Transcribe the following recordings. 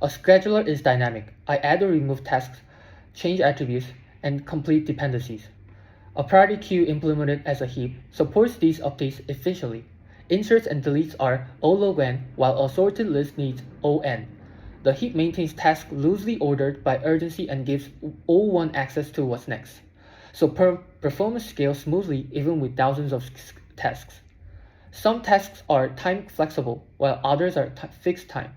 A scheduler is dynamic. I add or remove tasks, change attributes, and complete dependencies. A priority queue implemented as a heap supports these updates efficiently. Inserts and deletes are O log n, while a sorted list needs On. The heap maintains tasks loosely ordered by urgency and gives O1 access to what's next. So performance scales smoothly even with thousands of tasks. Some tasks are time flexible, while others are fixed time.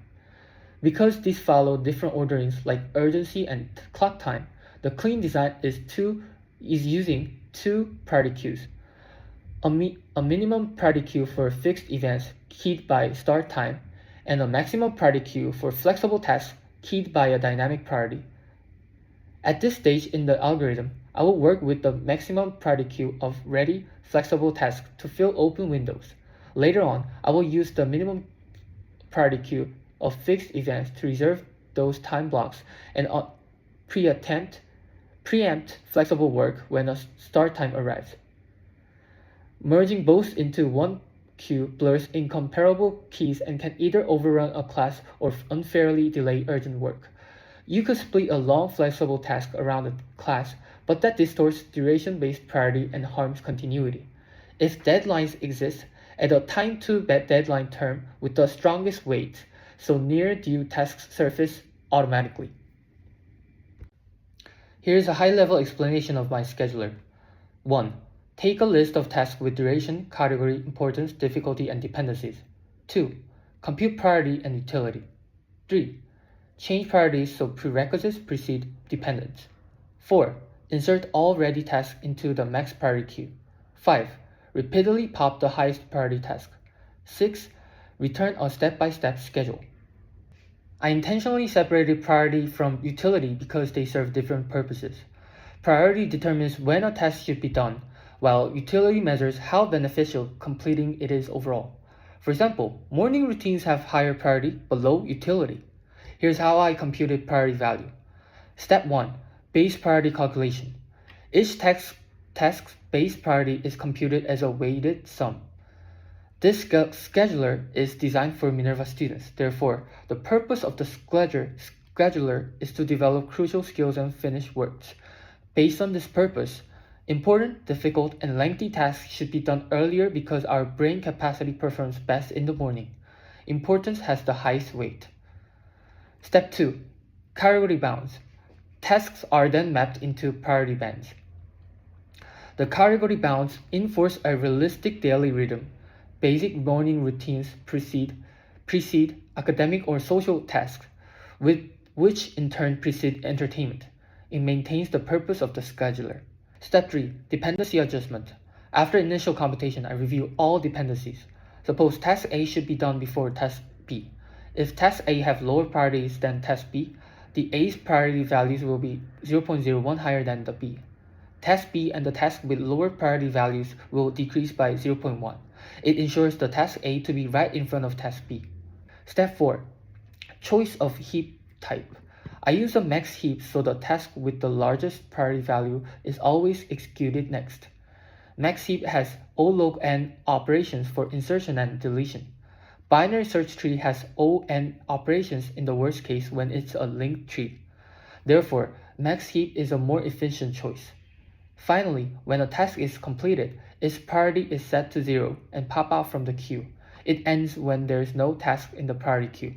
Because these follow different orderings like urgency and clock time, the clean design is using two priority queues. A minimum priority queue for fixed events keyed by start time, and a maximum priority queue for flexible tasks keyed by a dynamic priority. At this stage in the algorithm, I will work with the maximum priority queue of ready, flexible tasks to fill open windows. Later on, I will use the minimum priority queue of fixed events to reserve those time blocks and preempt flexible work when a start time arrives. Merging both into one queue blurs incomparable keys and can either overrun a class or unfairly delay urgent work. You could split a long flexible task around a class, but that distorts duration-based priority and harms continuity. If deadlines exist, add a time to deadline term with the strongest weight, so near due tasks surface automatically. Here's a high-level explanation of my scheduler. 1. Take a list of tasks with duration, category, importance, difficulty, and dependencies. 2. Compute priority and utility. 3. Change priorities so prerequisites precede dependents. 4. Insert all ready tasks into the max priority queue. 5. Repeatedly pop the highest priority task. 6. Return a step-by-step schedule. I intentionally separated priority from utility because they serve different purposes. Priority determines when a task should be done, while utility measures how beneficial completing it is overall. For example, morning routines have higher priority but low utility. Here's how I computed priority value. Step 1. Base priority calculation. Each task's base priority is computed as a weighted sum. This scheduler is designed for Minerva students. Therefore, the purpose of the scheduler is to develop crucial skills and finish works. Based on this purpose, important, difficult, and lengthy tasks should be done earlier because our brain capacity performs best in the morning. Importance has the highest weight. Step 2. Category bounds. Tasks are then mapped into priority bands. The category bounds enforce a realistic daily rhythm. Basic morning routines precede academic or social tasks, which in turn precede entertainment. It maintains the purpose of the scheduler. Step 3. Dependency adjustment. After initial computation, I review all dependencies. Suppose task A should be done before task B. If task A have lower priorities than task B, the A's priority values will be 0.01 higher than the B. Task B and the task with lower priority values will decrease by 0.1. It ensures the task A to be right in front of task B. Step 4. Choice of heap type. I use a max heap so the task with the largest priority value is always executed next. Max heap has O log n operations for insertion and deletion. Binary search tree has O(n) operations in the worst case when it's a linked tree. Therefore, max heap is a more efficient choice. Finally, when a task is completed, its priority is set to 0 and pop out from the queue. It ends when there is no task in the priority queue.